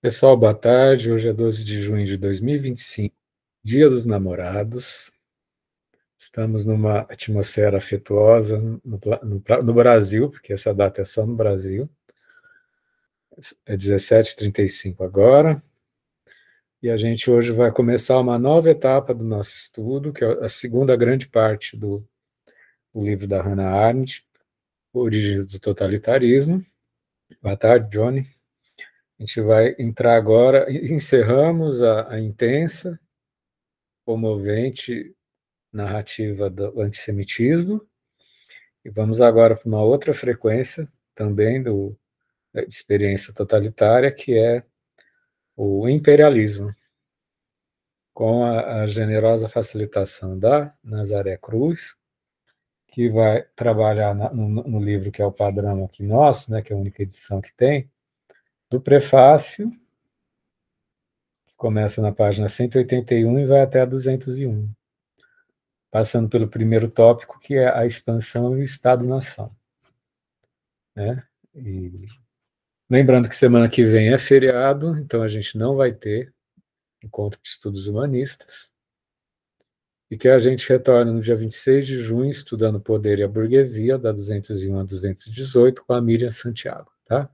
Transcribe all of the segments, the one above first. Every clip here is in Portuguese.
Pessoal, boa tarde. Hoje é 12 de junho de 2025, Dia dos Namorados. Estamos numa atmosfera afetuosa no Brasil, porque essa data é só no Brasil. É 17h35 agora. E a gente hoje vai começar uma nova etapa do nosso estudo, que é a segunda grande parte do livro da Hannah Arendt, Origens do Totalitarismo. Boa tarde, Johnny. A gente vai entrar agora, encerramos a intensa, comovente narrativa do antissemitismo, e vamos agora para uma outra frequência também da experiência totalitária, que é o imperialismo, com a generosa facilitação da Nazaré Cruz, que vai trabalhar no livro que é o padrão aqui nosso, né, que é a única edição que tem, do prefácio, que começa na página 181 e vai até a 201, passando pelo primeiro tópico, que é a expansão e o Estado-nação. Né? E lembrando que semana que vem é feriado, então a gente não vai ter encontro de estudos humanistas, e que a gente retorna no dia 26 de junho, estudando o Poder e a Burguesia, da 201 a 218, com a Miriam Santiago, tá?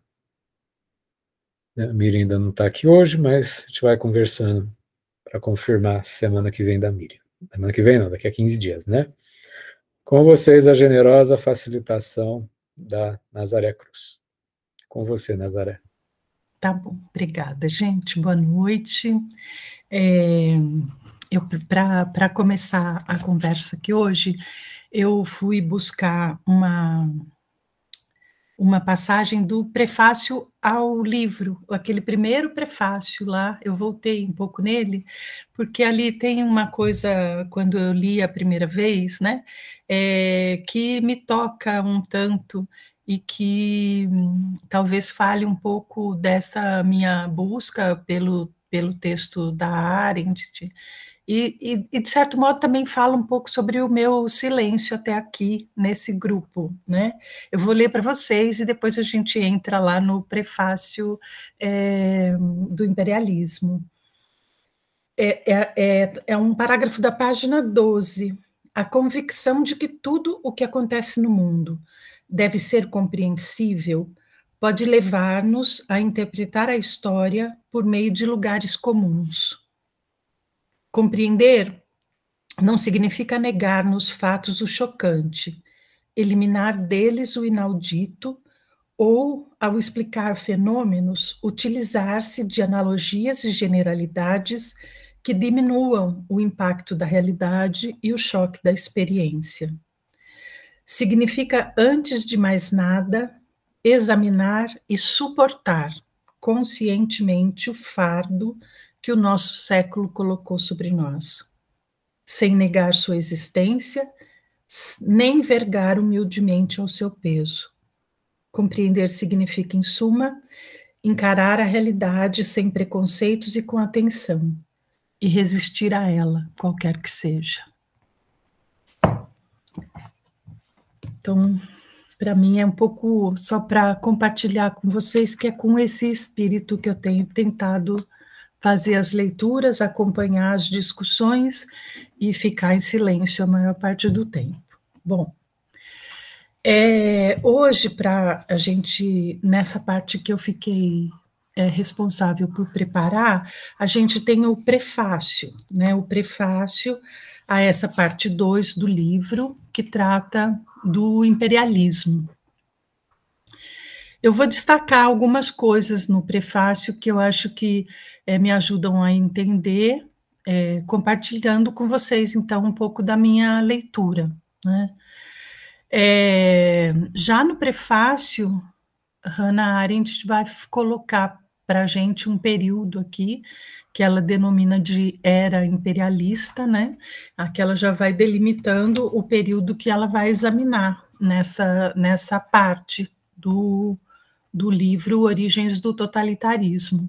A Miriam ainda não está aqui hoje, mas a gente vai conversando para confirmar semana que vem da Miriam. Semana que vem não, daqui a 15 dias, né? Com vocês, a generosa facilitação da Nazaré Cruz. Com você, Nazaré. Tá bom, obrigada, gente. Boa noite. Para começar a conversa aqui hoje, eu fui buscar uma passagem do prefácio ao livro, aquele primeiro prefácio lá, eu voltei um pouco nele, porque ali tem uma coisa, quando eu li a primeira vez, né, que me toca um tanto e que talvez fale um pouco dessa minha busca pelo texto da Arendt, e, de certo modo, também fala um pouco sobre o meu silêncio até aqui, nesse grupo, né? Eu vou ler para vocês e depois a gente entra lá no prefácio do imperialismo. É um parágrafo da página 12. A convicção de que tudo o que acontece no mundo deve ser compreensível pode levar-nos a interpretar a história por meio de lugares comuns. Compreender não significa negar nos fatos o chocante, eliminar deles o inaudito, ou, ao explicar fenômenos, utilizar-se de analogias e generalidades que diminuam o impacto da realidade e o choque da experiência. Significa, antes de mais nada, examinar e suportar conscientemente o fardo que o nosso século colocou sobre nós, sem negar sua existência, nem vergar humildemente ao seu peso. Compreender significa, em suma, encarar a realidade sem preconceitos e com atenção, e resistir a ela, qualquer que seja. Então, para mim é um pouco só para compartilhar com vocês que é com esse espírito que eu tenho tentado fazer as leituras, acompanhar as discussões e ficar em silêncio a maior parte do tempo. Bom, hoje, para a gente, nessa parte que eu fiquei responsável por preparar, a gente tem o prefácio, né? O prefácio a essa parte 2 do livro, que trata do imperialismo. Eu vou destacar algumas coisas no prefácio que eu acho que me ajudam a entender, compartilhando com vocês, então, um pouco da minha leitura, né? Já no prefácio, Hannah Arendt vai colocar para a gente um período aqui, que ela denomina de era imperialista, né? Aqui ela já vai delimitando o período que ela vai examinar nessa parte do livro Origens do Totalitarismo.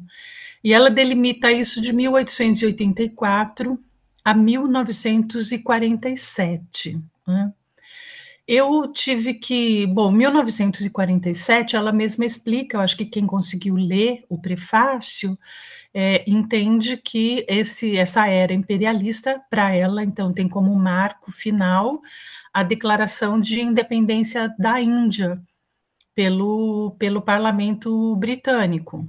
E ela delimita isso de 1884 a 1947, né? Eu tive que, bom, 1947, ela mesma explica, eu acho que quem conseguiu ler o prefácio entende que essa era imperialista, para ela, então, tem como marco final a declaração de independência da Índia pelo parlamento britânico.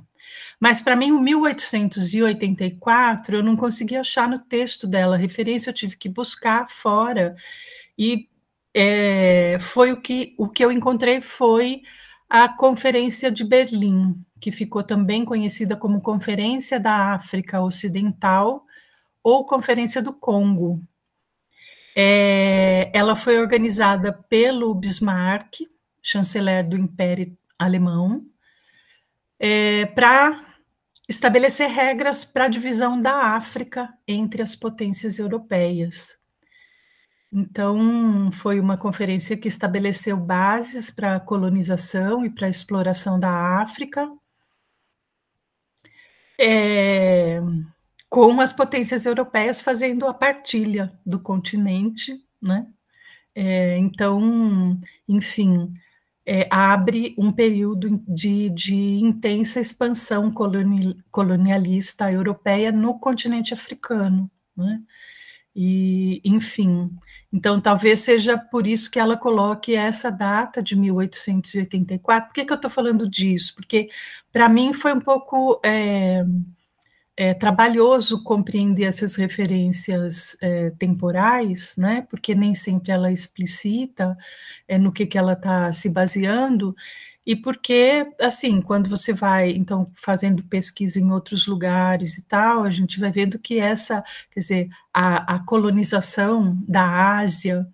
Mas, para mim, o 1884, eu não consegui achar no texto dela referência, eu tive que buscar fora, e foi o que eu encontrei foi a Conferência de Berlim, que ficou também conhecida como Conferência da África Ocidental ou Conferência do Congo. Ela foi organizada pelo Bismarck, chanceler do Império Alemão, para estabelecer regras para a divisão da África entre as potências europeias. Então, foi uma conferência que estabeleceu bases para a colonização e para a exploração da África, com as potências europeias fazendo a partilha do continente, né? Então, enfim, abre um período de intensa expansão colonialista europeia no continente africano, né? E, enfim, então talvez seja por isso que ela coloque essa data de 1884. Por que eu estou falando disso? Porque, para mim, foi um pouco trabalhoso compreender essas referências temporais, né? Porque nem sempre ela explicita no que ela está se baseando, e porque, assim, quando você vai, então, fazendo pesquisa em outros lugares e tal, a gente vai vendo que quer dizer, a colonização da Ásia,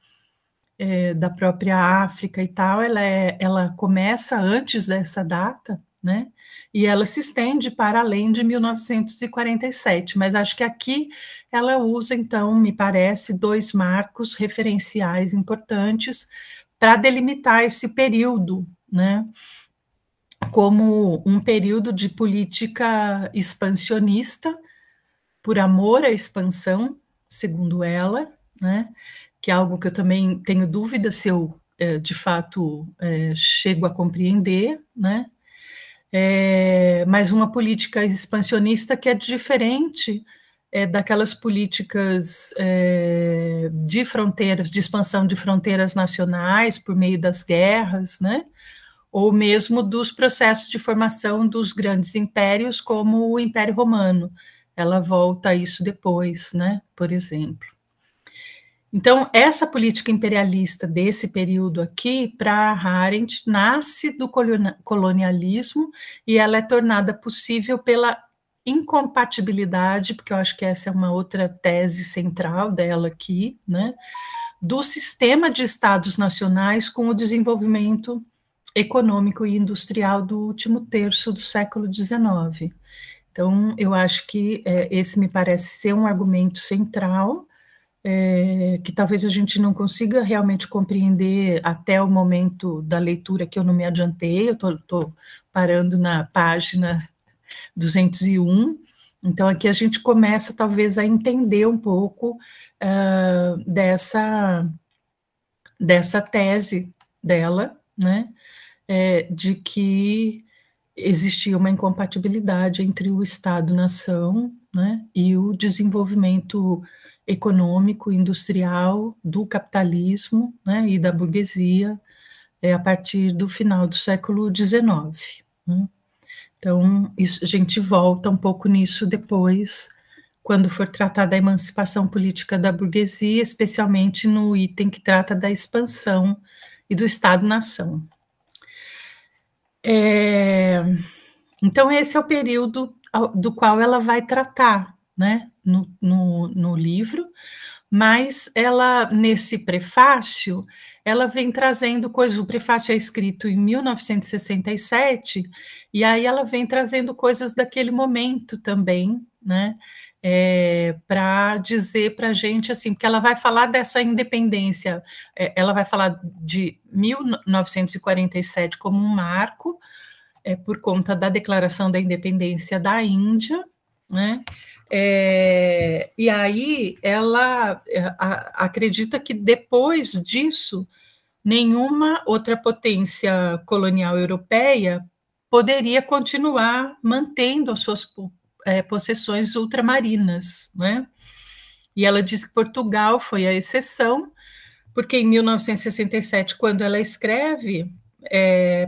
da própria África e tal, ela começa antes dessa data, né? E ela se estende para além de 1947, mas acho que aqui ela usa, então, me parece, 2 marcos referenciais importantes para delimitar esse período, né, como um período de política expansionista, por amor à expansão, segundo ela, né, que é algo que eu também tenho dúvida se eu, de fato, chego a compreender, né, mas uma política expansionista que é diferente daquelas políticas de fronteiras, de expansão de fronteiras nacionais por meio das guerras, né? Ou mesmo dos processos de formação dos grandes impérios, como o Império Romano. Ela volta a isso depois, né? Por exemplo. Então, essa política imperialista desse período aqui, para Arendt, nasce do colonialismo e ela é tornada possível pela incompatibilidade, porque eu acho que essa é uma outra tese central dela aqui, né, do sistema de estados nacionais com o desenvolvimento econômico e industrial do último terço do século XIX. Então, eu acho que esse me parece ser um argumento central, que talvez a gente não consiga realmente compreender até o momento da leitura, que eu não me adiantei, eu estou parando na página 201, então aqui a gente começa talvez a entender um pouco dessa tese dela, né, de que existia uma incompatibilidade entre o Estado-nação, né, e o desenvolvimento econômico, industrial, do capitalismo, né, e da burguesia a partir do final do século XIX. Né. Então, a gente volta um pouco nisso depois, quando for tratar da emancipação política da burguesia, especialmente no item que trata da expansão e do Estado-nação. Então, esse é o período do qual ela vai tratar, né, no livro, mas ela, nesse prefácio, ela vem trazendo coisas, o prefácio é escrito em 1967, e aí ela vem trazendo coisas daquele momento também, né, para dizer para a gente, assim, porque ela vai falar dessa independência, ela vai falar de 1947 como um marco, por conta da declaração da independência da Índia, né? E aí ela acredita que depois disso nenhuma outra potência colonial europeia poderia continuar mantendo as suas possessões ultramarinas, né? E ela diz que Portugal foi a exceção, porque em 1967, quando ela escreve,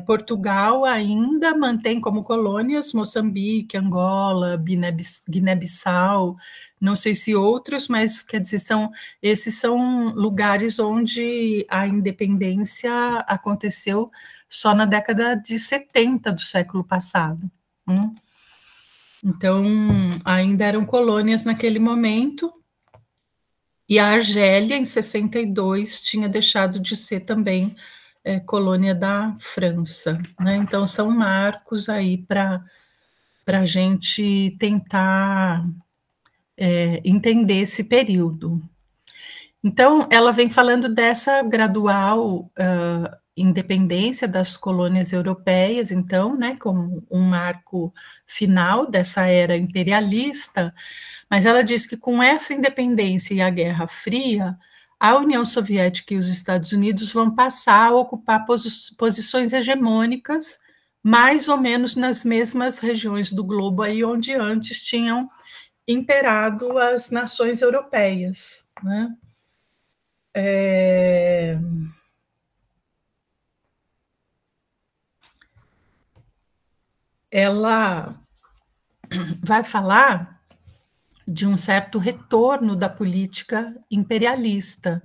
Portugal ainda mantém como colônias Moçambique, Angola, Guiné-Bissau, não sei se outros, mas quer dizer, esses são lugares onde a independência aconteceu só na década de 70 do século passado. Então, ainda eram colônias naquele momento, e a Argélia, em 62, tinha deixado de ser também colônia da França, né? Então, são marcos aí para a gente tentar entender esse período. Então, ela vem falando dessa gradual independência das colônias europeias, então, né, como um marco final dessa era imperialista, mas ela diz que com essa independência e a Guerra Fria, a União Soviética e os Estados Unidos vão passar a ocupar posições hegemônicas, mais ou menos nas mesmas regiões do globo aí onde antes tinham imperado as nações europeias, né? Ela vai falar de um certo retorno da política imperialista,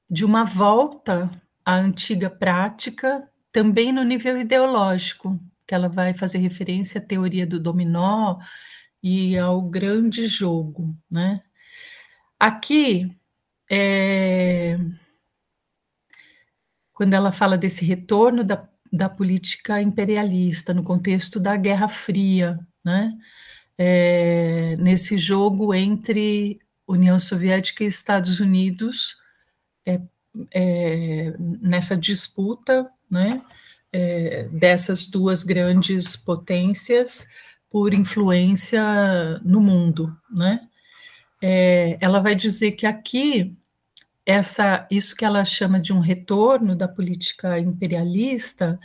de uma volta à antiga prática, também no nível ideológico, que ela vai fazer referência à teoria do dominó e ao grande jogo, né? Aqui, quando ela fala desse retorno da política imperialista no contexto da Guerra Fria, né? Nesse jogo entre União Soviética e Estados Unidos, nessa disputa, né? Dessas duas grandes potências por influência no mundo, né? Ela vai dizer que aqui isso que ela chama de um retorno da política imperialista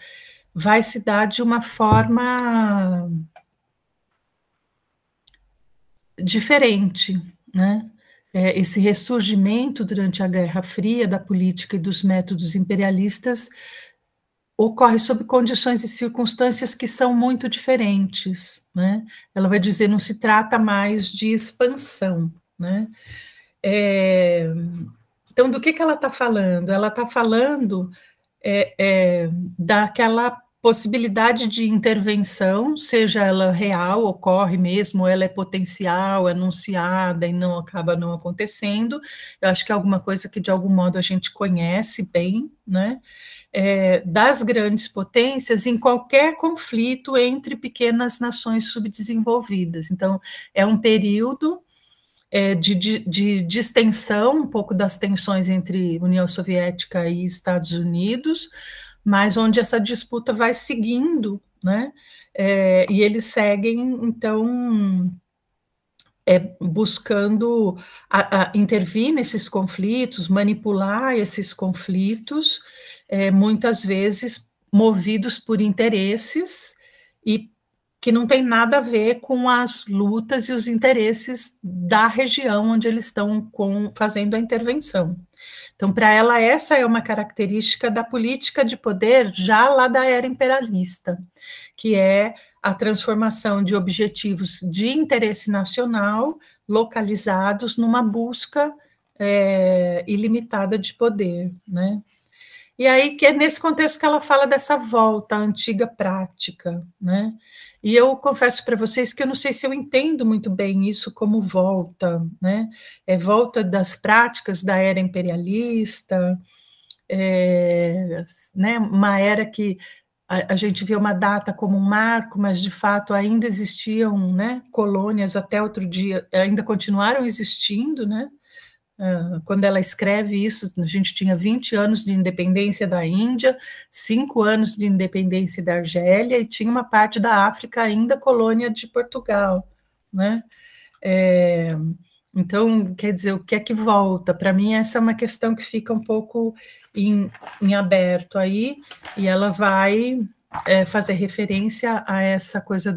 vai se dar de uma forma diferente, né? Esse ressurgimento durante a Guerra Fria da política e dos métodos imperialistas ocorre sob condições e circunstâncias que são muito diferentes, né? Ela vai dizer, não se trata mais de expansão, né? Então, do que ela está falando? Ela está falando daquela possibilidade de intervenção, seja ela real, ocorre mesmo, ou ela é potencial, anunciada e não acaba não acontecendo. Eu acho que é alguma coisa que, de algum modo, a gente conhece bem, né? Das grandes potências em qualquer conflito entre pequenas nações subdesenvolvidas. Então, é um período de distensão, um pouco das tensões entre União Soviética e Estados Unidos, mas onde essa disputa vai seguindo, né? E eles seguem, então, buscando intervir nesses conflitos, manipular esses conflitos, muitas vezes movidos por interesses e que não tem nada a ver com as lutas e os interesses da região onde eles estão fazendo a intervenção. Então, para ela, essa é uma característica da política de poder já lá da era imperialista, que é a transformação de objetivos de interesse nacional localizados numa busca ilimitada de poder, né? E aí que é nesse contexto que ela fala dessa volta à antiga prática, né? E eu confesso para vocês que eu não sei se eu entendo muito bem isso como volta, né? Volta das práticas da era imperialista, né? Uma era que a gente vê uma data como um marco, mas de fato ainda existiam, né, colônias até outro dia, ainda continuaram existindo, né? Quando ela escreve isso, a gente tinha 20 anos de independência da Índia, 5 anos de independência da Argélia, e tinha uma parte da África ainda colônia de Portugal, né? Então, quer dizer, o que é que volta? Para mim, essa é uma questão que fica um pouco em aberto aí, e ela vai fazer referência a essa coisa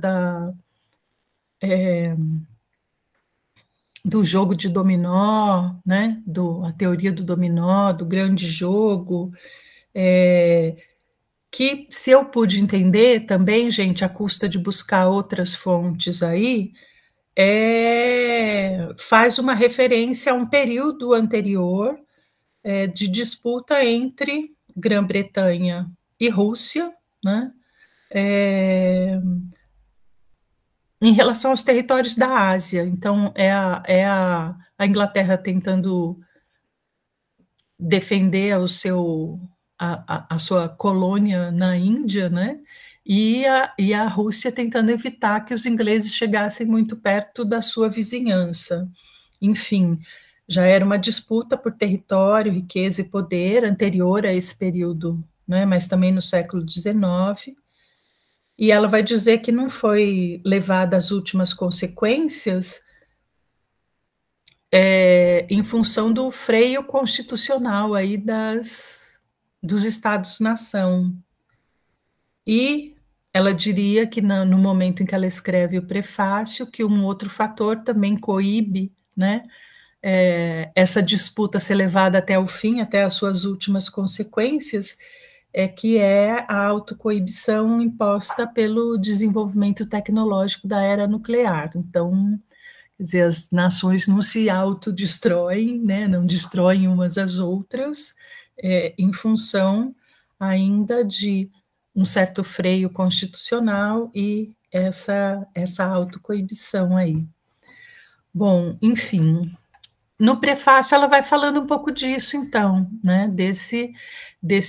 do jogo de dominó, né? A teoria do dominó, do grande jogo, que, se eu pude entender também, gente, à custa de buscar outras fontes aí, faz uma referência a um período anterior de disputa entre Grã-Bretanha e Rússia, né? Em relação aos territórios da Ásia. Então, a Inglaterra tentando defender a sua colônia na Índia, né? E a Rússia tentando evitar que os ingleses chegassem muito perto da sua vizinhança. Enfim, já era uma disputa por território, riqueza e poder anterior a esse período, né? Mas também no século XIX. E ela vai dizer que não foi levada às últimas consequências em função do freio constitucional aí dos Estados-nação. E ela diria que no momento em que ela escreve o prefácio, que um outro fator também coíbe, né, essa disputa ser levada até o fim, até as suas últimas consequências, que é a autocoibição imposta pelo desenvolvimento tecnológico da era nuclear. Então, quer dizer, as nações não se autodestroem, né, não destroem umas às outras, em função ainda de um certo freio constitucional e essa autocoibição aí. Bom, enfim, no prefácio ela vai falando um pouco disso, então, né, desse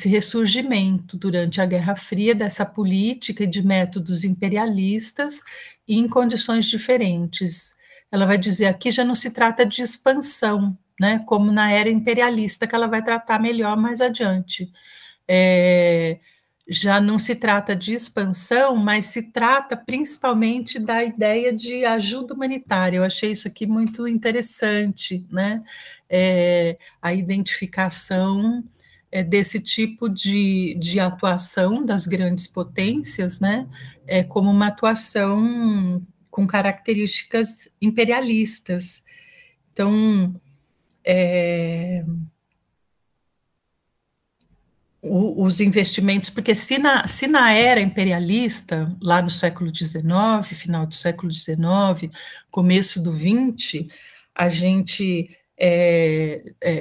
ressurgimento durante a Guerra Fria, dessa política e de métodos imperialistas e em condições diferentes. Ela vai dizer, aqui já não se trata de expansão, né, como na era imperialista, que ela vai tratar melhor mais adiante. Já não se trata de expansão, mas se trata principalmente da ideia de ajuda humanitária. Eu achei isso aqui muito interessante, né? A identificação desse tipo de atuação das grandes potências, né? Como uma atuação com características imperialistas. Então, os investimentos, porque se na era imperialista, lá no século XIX, final do século XIX, começo do XX, a gente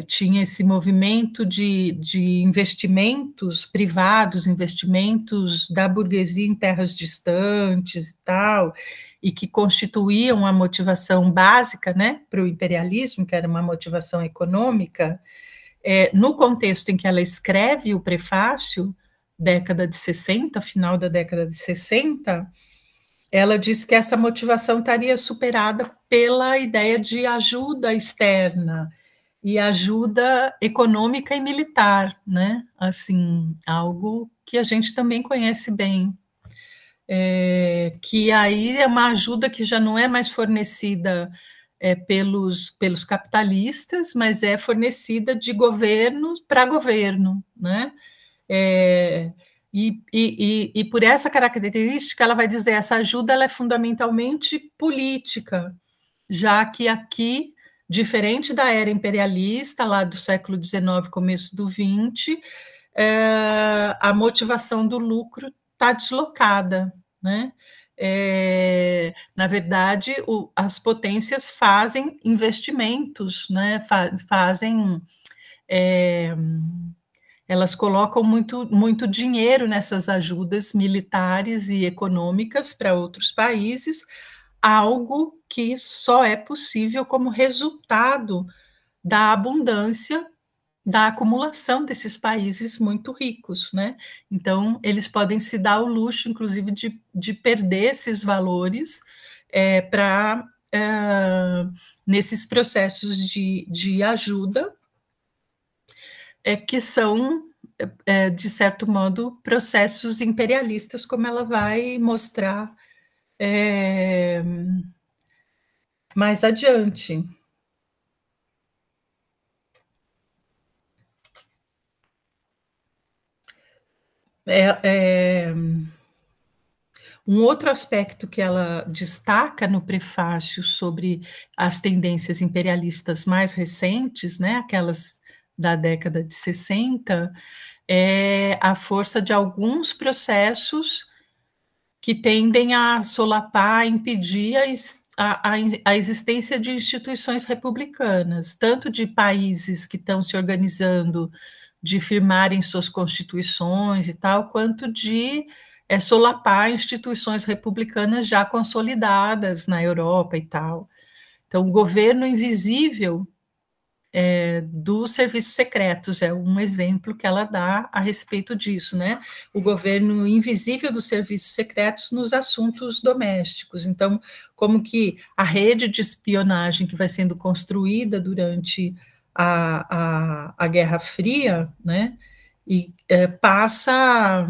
tinha esse movimento de investimentos privados, investimentos da burguesia em terras distantes e tal, e que constituíam a motivação básica, né, para o imperialismo, que era uma motivação econômica. No contexto em que ela escreve o prefácio, década de 60, final da década de 60, ela diz que essa motivação estaria superada pela ideia de ajuda externa e ajuda econômica e militar, né? Assim, algo que a gente também conhece bem. Que aí é uma ajuda que já não é mais fornecida pelos capitalistas, mas é fornecida de governo para governo, né? E por essa característica, ela vai dizer, essa ajuda ela é fundamentalmente política, já que aqui, diferente da era imperialista, lá do século XIX, começo do XX, a motivação do lucro está deslocada, né? Na verdade, as potências fazem investimentos, né? Fazem elas colocam muito dinheiro nessas ajudas militares e econômicas para outros países, algo que só é possível como resultado da abundância, da acumulação desses países muito ricos, né? Então, eles podem se dar o luxo, inclusive, de perder esses valores nesses processos de ajuda, que são, de certo modo, processos imperialistas, como ela vai mostrar mais adiante. Um outro aspecto que ela destaca no prefácio sobre as tendências imperialistas mais recentes, né, aquelas da década de 60, é a força de alguns processos que tendem a solapar, impedir a existência de instituições republicanas, tanto de países que estão se organizando de firmarem suas constituições e tal, quanto de solapar instituições republicanas já consolidadas na Europa e tal. Então, o governo invisível dos serviços secretos é um exemplo que ela dá a respeito disso, né? O governo invisível dos serviços secretos nos assuntos domésticos. Então, como que a rede de espionagem que vai sendo construída durante a Guerra Fria, né? E passa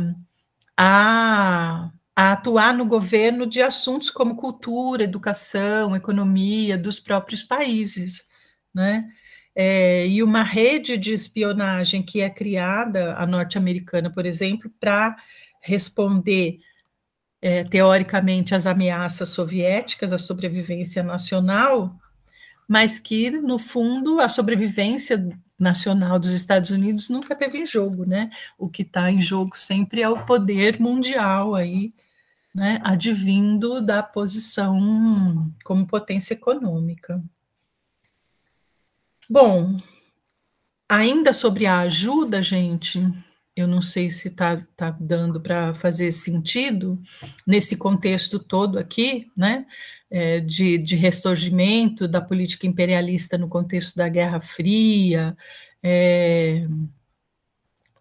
a atuar no governo de assuntos como cultura, educação, economia dos próprios países, né? E uma rede de espionagem que é criada, a norte-americana, por exemplo, para responder, teoricamente, às ameaças soviéticas, à sobrevivência nacional, mas que, no fundo, a sobrevivência nacional dos Estados Unidos nunca teve em jogo, né? O que está em jogo sempre é o poder mundial aí, né? Advindo da posição como potência econômica. Bom, ainda sobre a ajuda, gente, eu não sei se está dando para fazer sentido nesse contexto todo aqui, né, de ressurgimento da política imperialista no contexto da Guerra Fria,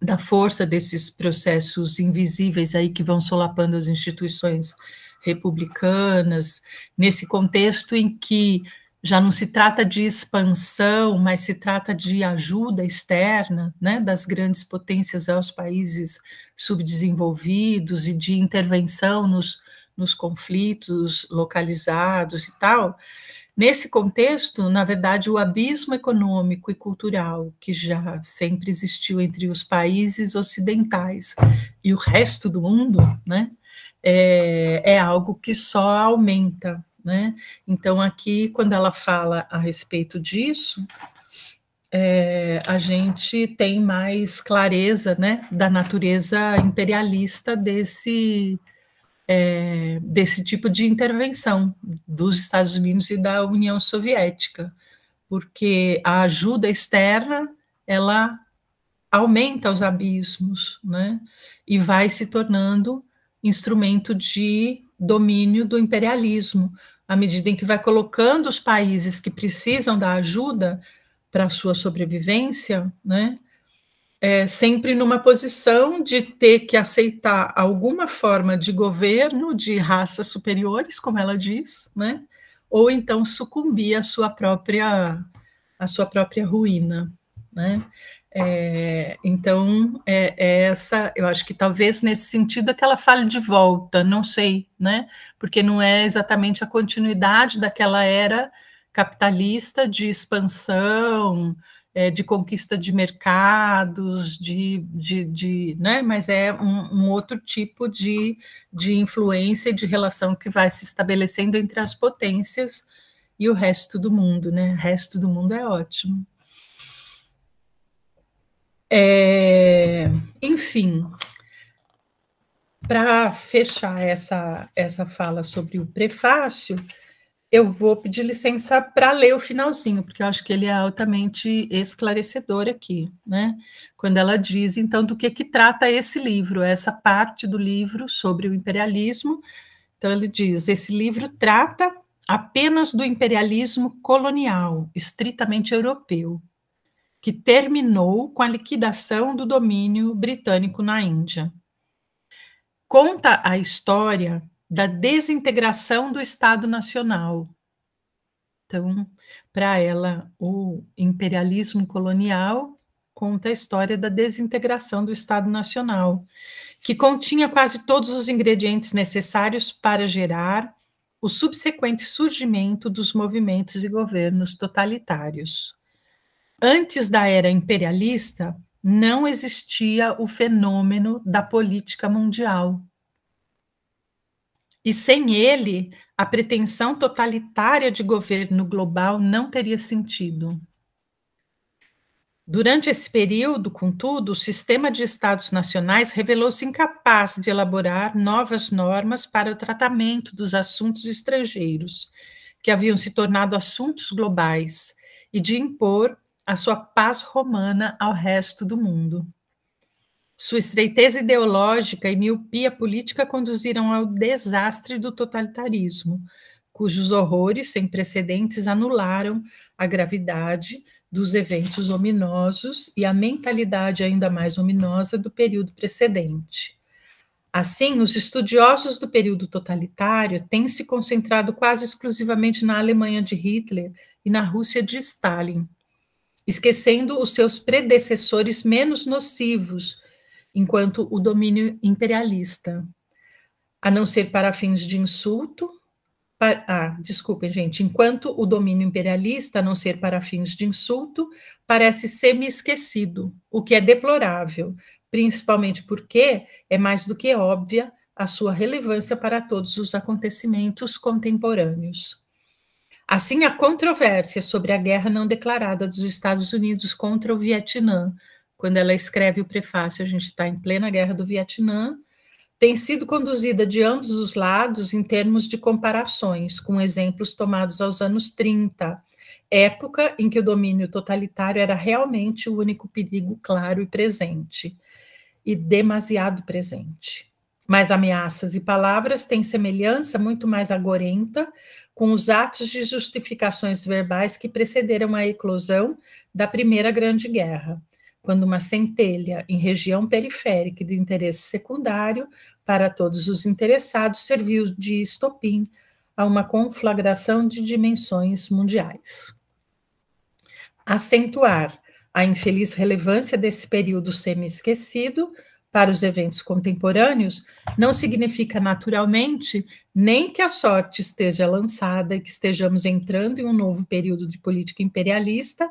da força desses processos invisíveis aí que vão solapando as instituições republicanas, nesse contexto em que já não se trata de expansão, mas se trata de ajuda externa, né, das grandes potências aos países subdesenvolvidos e de intervenção nos conflitos localizados e tal. Nesse contexto, na verdade, o abismo econômico e cultural que já sempre existiu entre os países ocidentais e o resto do mundo, né, é algo que só aumenta, né? Então, aqui, quando ela fala a respeito disso, a gente tem mais clareza, né, da natureza imperialista desse tipo de intervenção dos Estados Unidos e da União Soviética, porque a ajuda externa, ela aumenta os abismos, né, e vai se tornando instrumento de domínio do imperialismo, à medida em que vai colocando os países que precisam da ajuda para a sua sobrevivência, né, sempre numa posição de ter que aceitar alguma forma de governo de raças superiores, como ela diz, né, ou então sucumbir à sua própria ruína, né? Então, essa, eu acho que talvez nesse sentido é que ela fale de volta, não sei, né? Porque não é exatamente a continuidade daquela era capitalista de expansão, de conquista de mercados, né? Mas é um outro tipo de influência e de relação que vai se estabelecendo entre as potências e o resto do mundo, né? O resto do mundo é ótimo. Enfim, para fechar essa fala sobre o prefácio, eu vou pedir licença para ler o finalzinho, porque eu acho que ele é altamente esclarecedor aqui, né? Quando ela diz, então, do que trata esse livro, essa parte do livro sobre o imperialismo. Então, ele diz, esse livro trata apenas do imperialismo colonial, estritamente europeu, que terminou com a liquidação do domínio britânico na Índia. Conta a história da desintegração do Estado Nacional. Então, para ela, o imperialismo colonial conta a história da desintegração do Estado Nacional, que continha quase todos os ingredientes necessários para gerar o subsequente surgimento dos movimentos e governos totalitários. Antes da era imperialista, não existia o fenômeno da política mundial. E sem ele, a pretensão totalitária de governo global não teria sentido. Durante esse período, contudo, o sistema de estados nacionais revelou-se incapaz de elaborar novas normas para o tratamento dos assuntos estrangeiros, que haviam se tornado assuntos globais, e de impor a sua paz romana ao resto do mundo. Sua estreiteza ideológica e miopia política conduziram ao desastre do totalitarismo, cujos horrores sem precedentes anularam a gravidade dos eventos ominosos e a mentalidade ainda mais ominosa do período precedente. Assim, os estudiosos do período totalitário têm se concentrado quase exclusivamente na Alemanha de Hitler e na Rússia de Stalin, esquecendo os seus predecessores menos nocivos, enquanto o domínio imperialista, a não ser para fins de insulto, desculpem, gente, enquanto o domínio imperialista, a não ser para fins de insulto, parece semi-esquecido, o que é deplorável, principalmente porque é mais do que óbvia a sua relevância para todos os acontecimentos contemporâneos. Assim, a controvérsia sobre a guerra não declarada dos Estados Unidos contra o Vietnã, quando ela escreve o prefácio, a gente está em plena guerra do Vietnã, tem sido conduzida de ambos os lados em termos de comparações, com exemplos tomados aos anos 30, época em que o domínio totalitário era realmente o único perigo claro e presente, e demasiado presente. Mas ameaças e palavras têm semelhança muito mais agorenta com os atos de justificações verbais que precederam a eclosão da Primeira Grande Guerra, quando uma centelha em região periférica de interesse secundário para todos os interessados serviu de estopim a uma conflagração de dimensões mundiais. Acentuar a infeliz relevância desse período semi-esquecido para os eventos contemporâneos não significa naturalmente nem que a sorte esteja lançada e que estejamos entrando em um novo período de política imperialista,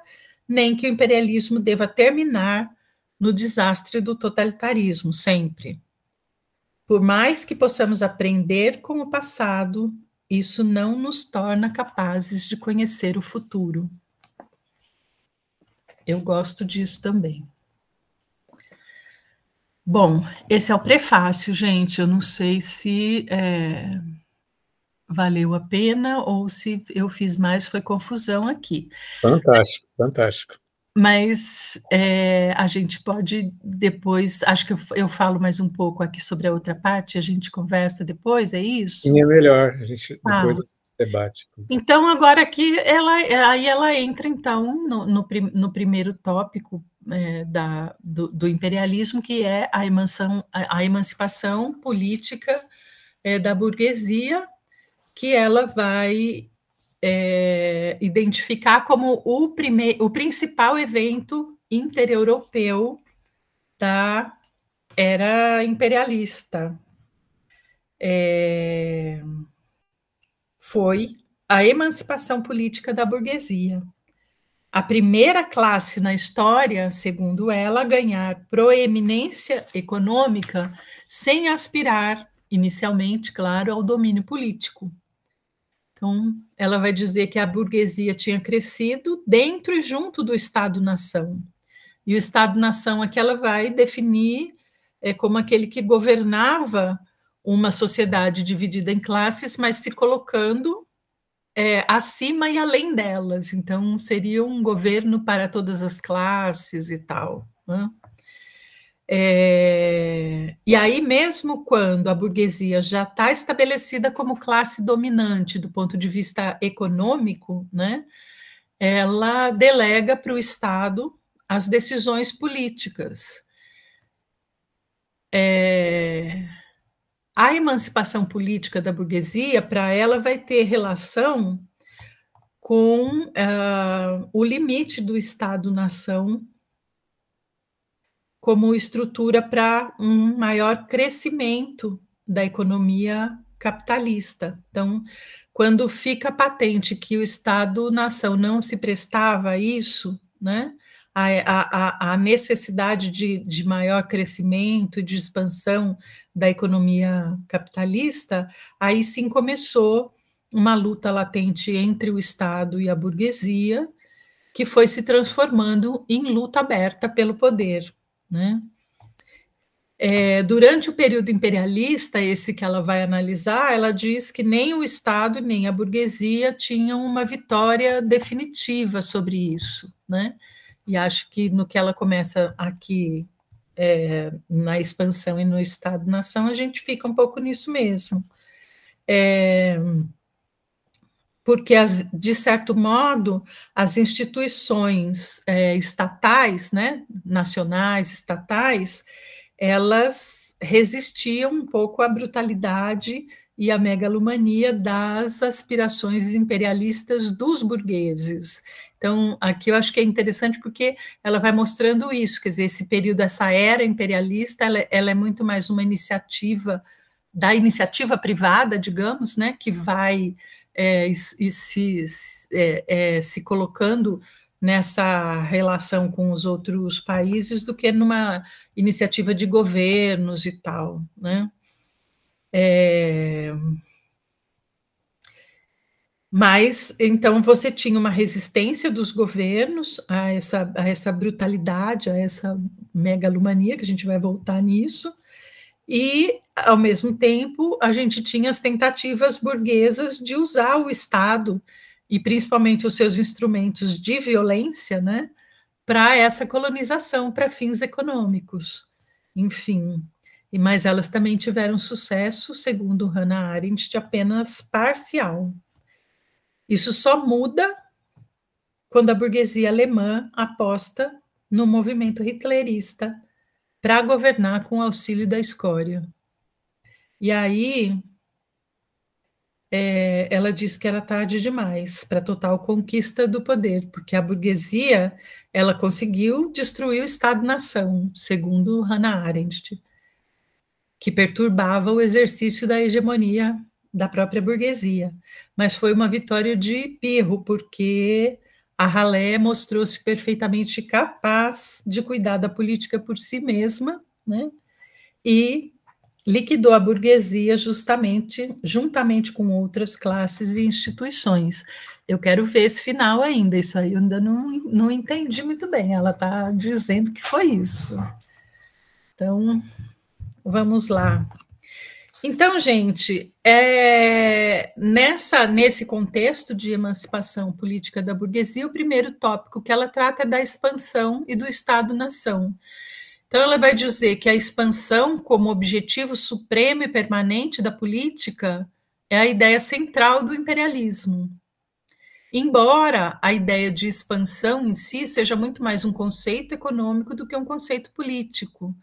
nem que o imperialismo deva terminar no desastre do totalitarismo, sempre. Por mais que possamos aprender com o passado, isso não nos torna capazes de conhecer o futuro. Eu gosto disso também. Bom, esse é o prefácio, gente. Eu não sei se valeu a pena ou se eu fiz mais, foi confusão aqui. Fantástico, fantástico. Mas a gente pode depois, acho que eu falo mais um pouco aqui sobre a outra parte, a gente conversa depois, é isso? Sim, é melhor, a gente depois debate. Então, agora aqui, ela entra, então, no primeiro tópico do imperialismo, que é a emancipação política da burguesia, que ela vai identificar como o principal evento intereuropeu da era imperialista. Foi a emancipação política da burguesia. A primeira classe na história, segundo ela, a ganhar proeminência econômica sem aspirar, inicialmente, claro, ao domínio político. Então, ela vai dizer que a burguesia tinha crescido dentro e junto do Estado-nação. E o Estado-nação aqui ela vai definir como aquele que governava uma sociedade dividida em classes, mas se colocando acima e além delas. Então, seria um governo para todas as classes e tal, né? E aí, mesmo quando a burguesia já está estabelecida como classe dominante do ponto de vista econômico, né, ela delega para o Estado as decisões políticas. A emancipação política da burguesia, para ela, vai ter relação com o limite do Estado-nação como estrutura para um maior crescimento da economia capitalista. Então, quando fica patente que o Estado-nação não se prestava a isso, né, a necessidade de maior crescimento e de expansão da economia capitalista, aí sim começou uma luta latente entre o Estado e a burguesia, que foi se transformando em luta aberta pelo poder, né? Durante o período imperialista, esse que ela vai analisar, ela diz que nem o Estado nem a burguesia tinham uma vitória definitiva sobre isso, né? E acho que no que ela começa aqui, na expansão e no Estado-nação, a gente fica um pouco nisso mesmo. Porque, de certo modo, as instituições estatais, né, nacionais, estatais, elas resistiam um pouco à brutalidade e à megalomania das aspirações imperialistas dos burgueses. Então, aqui eu acho que é interessante porque ela vai mostrando isso, quer dizer, esse período, essa era imperialista, ela é muito mais uma iniciativa da iniciativa privada, digamos, né, que vai se colocando nessa relação com os outros países do que numa iniciativa de governos e tal, né? Mas, então, você tinha uma resistência dos governos a essa brutalidade, a essa megalomania, que a gente vai voltar nisso, e, ao mesmo tempo, a gente tinha as tentativas burguesas de usar o Estado, e principalmente os seus instrumentos de violência, né, para essa colonização, para fins econômicos. Enfim, mas elas também tiveram sucesso, segundo Hannah Arendt, de apenas parcial. Isso só muda quando a burguesia alemã aposta no movimento hitlerista para governar com o auxílio da escória. E aí, ela disse que era tarde demais para a total conquista do poder, porque a burguesia ela conseguiu destruir o Estado-nação, segundo Hannah Arendt, que perturbava o exercício da hegemonia da própria burguesia. Mas foi uma vitória de pirro, porque a Ralé mostrou-se perfeitamente capaz de cuidar da política por si mesma, né? E liquidou a burguesia juntamente com outras classes e instituições. Eu quero ver esse final ainda, isso aí eu ainda não entendi muito bem, ela está dizendo que foi isso. Então, vamos lá. Então, gente, nesse contexto de emancipação política da burguesia, o primeiro tópico que ela trata é da expansão e do Estado-nação. Então, ela vai dizer que a expansão, como objetivo supremo e permanente da política, é a ideia central do imperialismo. Embora a ideia de expansão em si seja muito mais um conceito econômico do que um conceito político,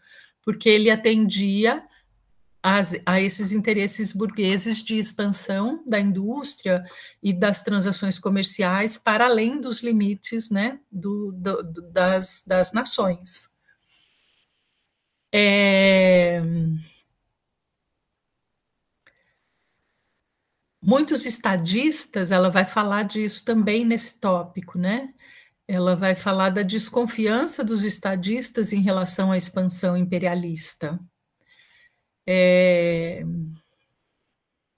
porque ele atendia a esses interesses burgueses de expansão da indústria e das transações comerciais para além dos limites, né, das nações. Muitos estadistas, ela vai falar disso também nesse tópico, né? Ela vai falar da desconfiança dos estadistas em relação à expansão imperialista.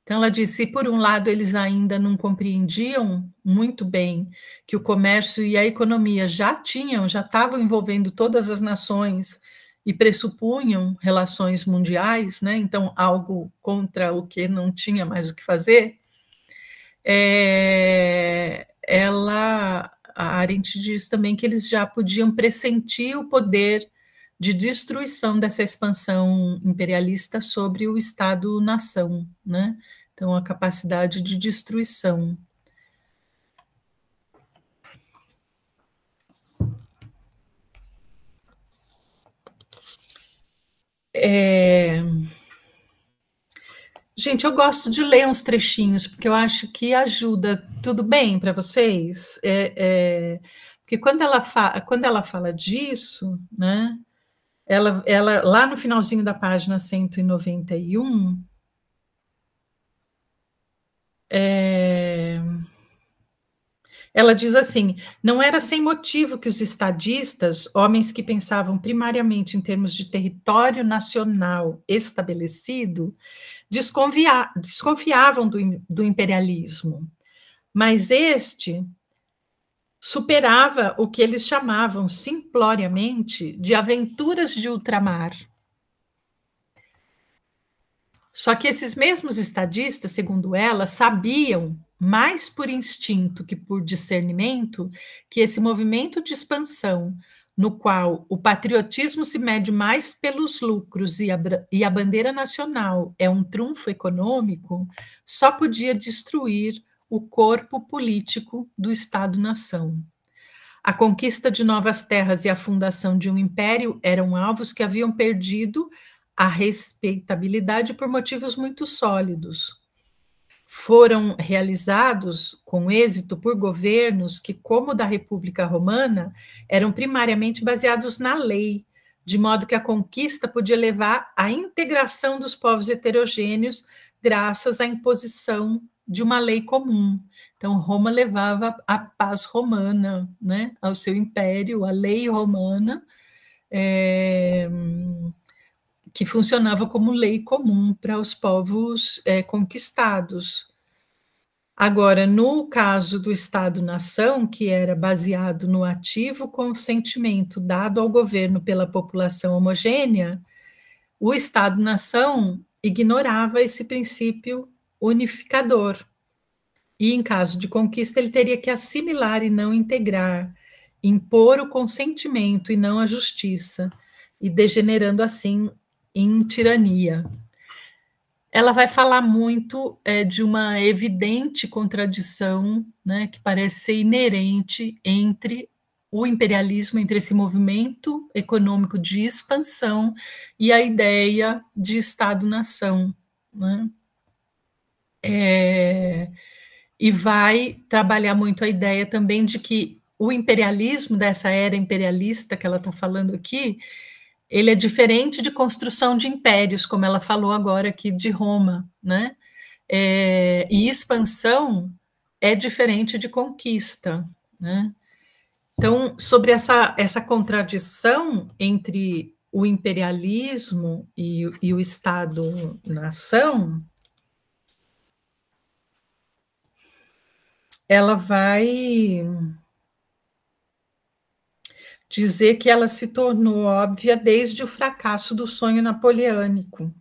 Então, ela disse, por um lado, eles ainda não compreendiam muito bem que o comércio e a economia já estavam envolvendo todas as nações e pressupunham relações mundiais, né? Então, algo contra o que não tinha mais o que fazer. A Arendt diz também que eles já podiam pressentir o poder de destruição dessa expansão imperialista sobre o Estado-nação, né? Então, a capacidade de destruição. Gente, eu gosto de ler uns trechinhos, porque eu acho que ajuda. Tudo bem para vocês? Porque quando ela fala disso, né? Ela, lá no finalzinho da página 191, Ela diz assim: não era sem motivo que os estadistas, homens que pensavam primariamente em termos de território nacional estabelecido, desconfiavam do imperialismo, mas este superava o que eles chamavam simploriamente de aventuras de ultramar. Só que esses mesmos estadistas, segundo ela, sabiam, mais por instinto que por discernimento, que esse movimento de expansão, no qual o patriotismo se mede mais pelos lucros e a bandeira nacional é um trunfo econômico, só podia destruir o corpo político do Estado-nação. A conquista de novas terras e a fundação de um império eram alvos que haviam perdido a respeitabilidade por motivos muito sólidos. Foram realizados com êxito por governos que, como o da República Romana, eram primariamente baseados na lei, de modo que a conquista podia levar à integração dos povos heterogêneos graças à imposição de uma lei comum. Então, Roma levava a paz romana, né, ao seu império, a lei romana, que funcionava como lei comum para os povos conquistados. Agora, no caso do Estado-nação, que era baseado no ativo consentimento dado ao governo pela população homogênea, o Estado-nação ignorava esse princípio unificador. E, em caso de conquista, ele teria que assimilar e não integrar, impor o consentimento e não a justiça, e degenerando assim em tirania. Ela vai falar muito de uma evidente contradição, né, que parece ser inerente entre o imperialismo, entre esse movimento econômico de expansão e a ideia de Estado-nação, né? E vai trabalhar muito a ideia também de que o imperialismo, dessa era imperialista que ela está falando aqui, ele é diferente de construção de impérios, como ela falou agora aqui de Roma, né? E expansão é diferente de conquista, né? Então, sobre essa contradição entre o imperialismo e o Estado-nação, ela vai dizer que ela se tornou óbvia desde o fracasso do sonho napoleônico.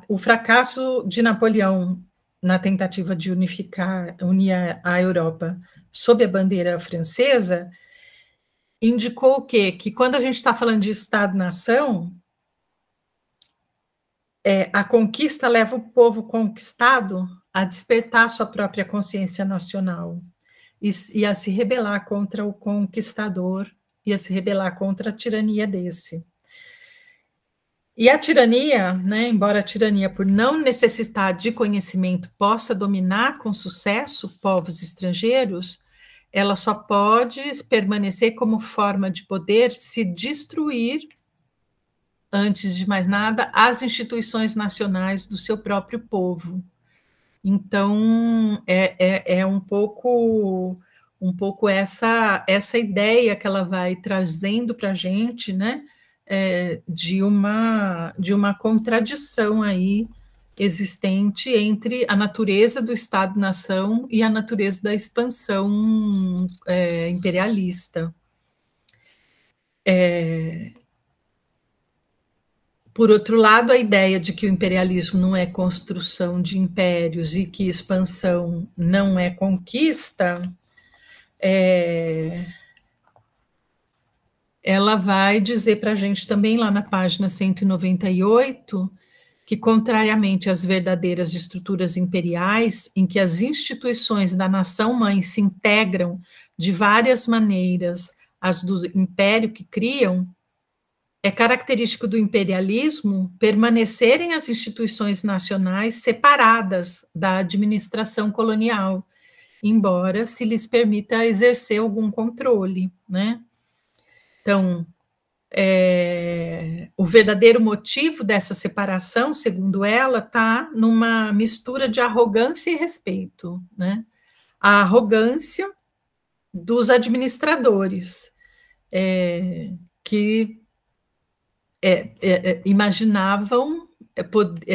O fracasso de Napoleão na tentativa de unir a Europa sob a bandeira francesa indicou o quê? Que quando a gente está falando de Estado-nação, a conquista leva o povo conquistado a despertar sua própria consciência nacional e a se rebelar contra o conquistador e a se rebelar contra a tirania desse. E a tirania, né, embora a tirania por não necessitar de conhecimento possa dominar com sucesso povos estrangeiros, ela só pode permanecer como forma de poder se destruir, antes de mais nada, as instituições nacionais do seu próprio povo. Então, é um pouco essa ideia que ela vai trazendo para a gente, né, de uma contradição aí existente entre a natureza do Estado-nação e a natureza da expansão imperialista. Por outro lado, a ideia de que o imperialismo não é construção de impérios e que expansão não é conquista, ela vai dizer para a gente também lá na página 198 que, contrariamente às verdadeiras estruturas imperiais, em que as instituições da nação-mãe se integram de várias maneiras às do império que criam, é característico do imperialismo permanecerem as instituições nacionais separadas da administração colonial, embora se lhes permita exercer algum controle, né? Então, o verdadeiro motivo dessa separação, segundo ela, está numa mistura de arrogância e respeito, né? A arrogância dos administradores, que imaginavam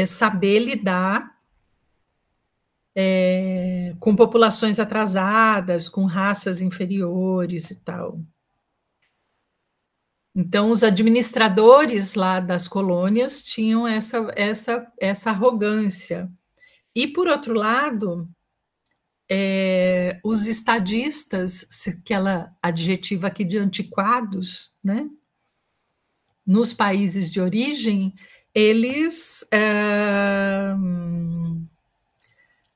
saber lidar com populações atrasadas, com raças inferiores e tal. Então, os administradores lá das colônias tinham essa arrogância. E, por outro lado, os estadistas, aquela adjetiva aqui de antiquados, né, nos países de origem, eles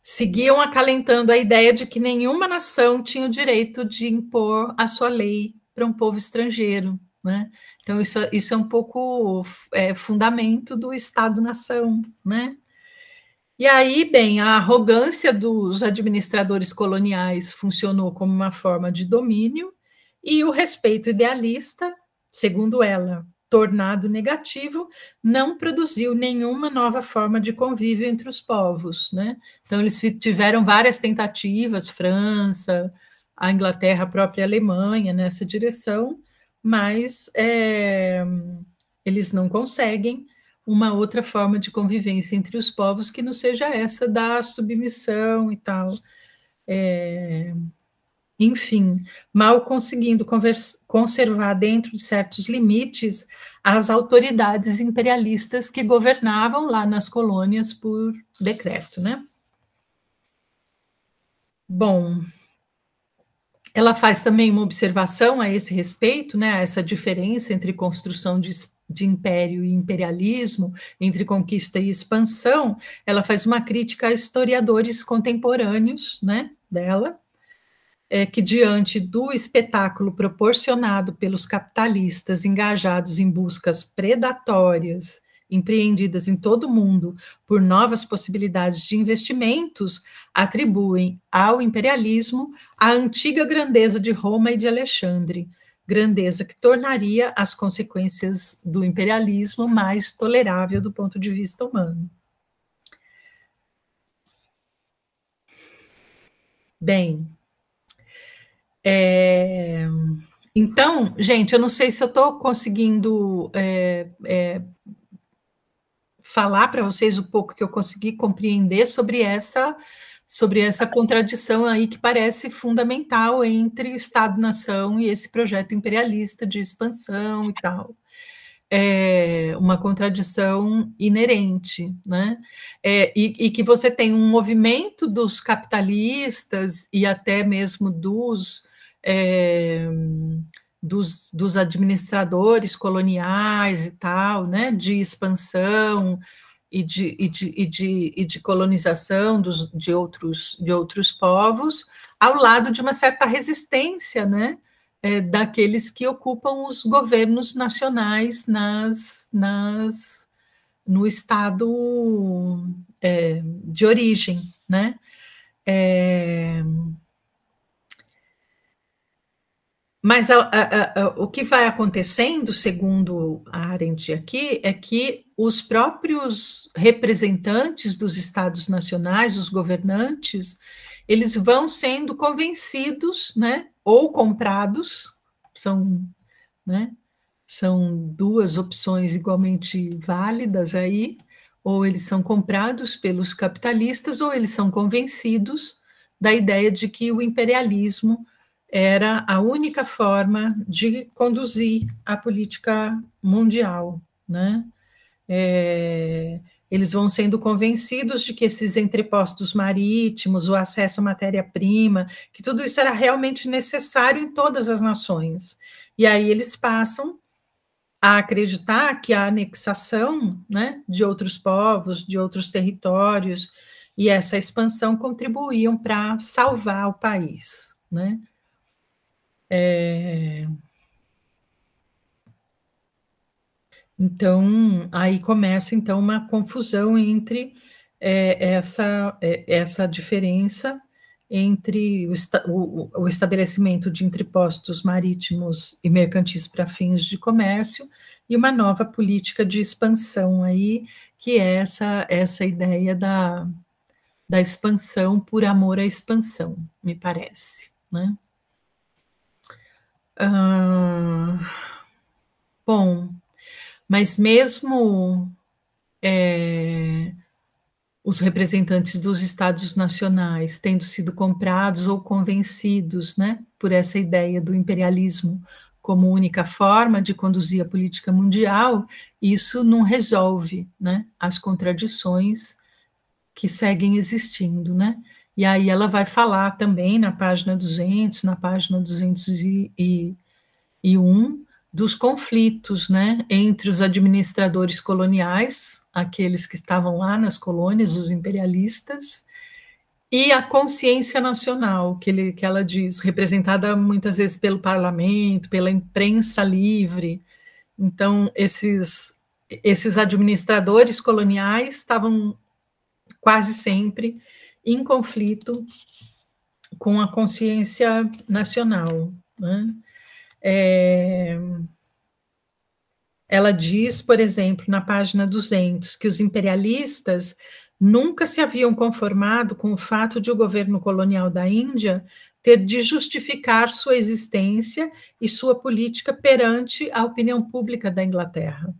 seguiam acalentando a ideia de que nenhuma nação tinha o direito de impor a sua lei para um povo estrangeiro, né? Então, isso é um pouco fundamento do Estado-nação, né? E aí, bem, a arrogância dos administradores coloniais funcionou como uma forma de domínio, e o respeito idealista, segundo ela, tornado negativo, não produziu nenhuma nova forma de convívio entre os povos, né? Então, eles tiveram várias tentativas, França, a Inglaterra, a própria Alemanha, nessa direção, mas eles não conseguem uma outra forma de convivência entre os povos que não seja essa da submissão e tal. Enfim, mal conseguindo conservar dentro de certos limites as autoridades imperialistas que governavam lá nas colônias por decreto, né? Bom, ela faz também uma observação a esse respeito, né, a essa diferença entre construção de império e imperialismo, entre conquista e expansão. Ela faz uma crítica a historiadores contemporâneos, né, dela, que diante do espetáculo proporcionado pelos capitalistas engajados em buscas predatórias, empreendidas em todo o mundo por novas possibilidades de investimentos, atribuem ao imperialismo a antiga grandeza de Roma e de Alexandre, grandeza que tornaria as consequências do imperialismo mais tolerável do ponto de vista humano. Bem, então, gente, eu não sei se eu estou conseguindo falar para vocês um pouco que eu consegui compreender sobre essa contradição aí que parece fundamental entre o Estado-nação e esse projeto imperialista de expansão e tal. Uma contradição inerente, né? E que você tem um movimento dos capitalistas e até mesmo dos administradores coloniais e tal, né? De expansão e de colonização de outros povos, ao lado de uma certa resistência, né? Daqueles que ocupam os governos nacionais no estado de origem, né? Mas o que vai acontecendo, segundo a Arendt aqui, é que os próprios representantes dos estados nacionais, os governantes, eles vão sendo convencidos, né, ou comprados, né, são duas opções igualmente válidas aí, ou eles são comprados pelos capitalistas, ou eles são convencidos da ideia de que o imperialismo era a única forma de conduzir a política mundial, né? Eles vão sendo convencidos de que esses entrepostos marítimos, o acesso à matéria-prima, que tudo isso era realmente necessário em todas as nações. E aí eles passam a acreditar que a anexação, né, de outros povos, de outros territórios, e essa expansão contribuíam para salvar o país, né? Então, aí começa então uma confusão entre essa diferença entre o estabelecimento de entrepostos marítimos e mercantis para fins de comércio e uma nova política de expansão aí, que é essa ideia da expansão por amor à expansão, me parece, né? Bom, mas mesmo os representantes dos estados nacionais tendo sido comprados ou convencidos, né, por essa ideia do imperialismo como única forma de conduzir a política mundial, isso não resolve, né, as contradições que seguem existindo, né? E aí ela vai falar também na página 200, na página 201, dos conflitos, né, entre os administradores coloniais, aqueles que estavam lá nas colônias, os imperialistas, e a consciência nacional, que ela diz, representada muitas vezes pelo parlamento, pela imprensa livre. Então, esses administradores coloniais estavam quase sempre em conflito com a consciência nacional, né? Ela diz, por exemplo, na página 200, que os imperialistas nunca se haviam conformado com o fato de o governo colonial da Índia ter de justificar sua existência e sua política perante a opinião pública da Inglaterra.